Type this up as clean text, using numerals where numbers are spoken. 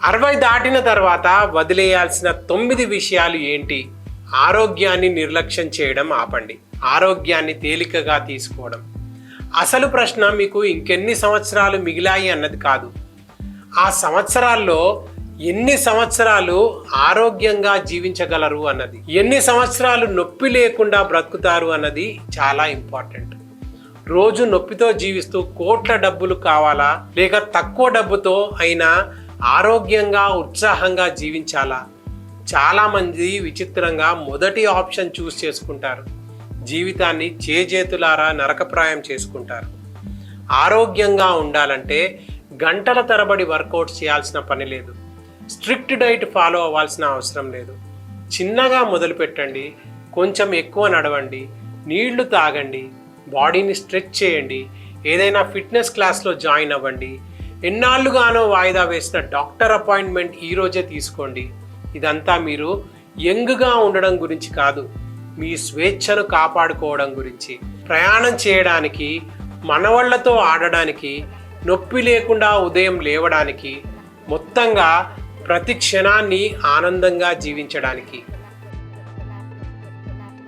60 దాటిన తర్వాత వదిలేయాల్సిన 9 విషయాలు ఏంటి? ఆరోగ్యాన్ని నిర్లక్ష్యం చేయడం ఆపండి. ఆరోగ్యాన్ని తేలికగా తీసుకోవడం. అసలు ప్రశ్న మీకు ఇంకెన్ని సంవత్సరాలు మిగిలాయి అన్నది కాదు, ఆ సంవత్సరాల్లో ఎన్ని సంవత్సరాలు ఆరోగ్యంగా జీవించగలరు అన్నది, ఎన్ని సంవత్సరాలు నొప్పి లేకుండా బ్రతుకుతారు అన్నది చాలా ఇంపార్టెంట్. రోజు నొప్పితో జీవిస్తూ కోట్ల డబ్బులు కావాలా, లేక తక్కువ డబ్బుతో అయినా ఆరోగ్యంగా ఉత్సాహంగా జీవించాలా? చాలామంది విచిత్రంగా మొదటి ఆప్షన్ చూస్ చేసుకుంటారు, జీవితాన్ని చేజేతులారా నరకప్రాయం చేసుకుంటారు. ఆరోగ్యంగా ఉండాలంటే గంటల తరబడి వర్కౌట్స్ చేయాల్సిన పని లేదు, స్ట్రిక్ట్ డైట్ ఫాలో అవ్వాల్సిన అవసరం లేదు. చిన్నగా మొదలు పెట్టండి, కొంచెం ఎక్కువ నడవండి, నీళ్లు తాగండి, బాడీని స్ట్రెచ్ చేయండి, ఏదైనా ఫిట్నెస్ క్లాస్లో జాయిన్ అవ్వండి. ఎన్నాళ్ళుగానో వాయిదా వేసిన డాక్టర్ అపాయింట్మెంట్ ఈరోజే తీసుకోండి. ఇదంతా మీరు యంగ్గా ఉండడం గురించి కాదు, మీ స్వేచ్ఛను కాపాడుకోవడం గురించి. ప్రయాణం చేయడానికి, మనవాళ్లతో ఆడడానికి, నొప్పి లేకుండా ఉదయం లేవడానికి, మొత్తంగా ప్రతి క్షణాన్ని ఆనందంగా జీవించడానికి.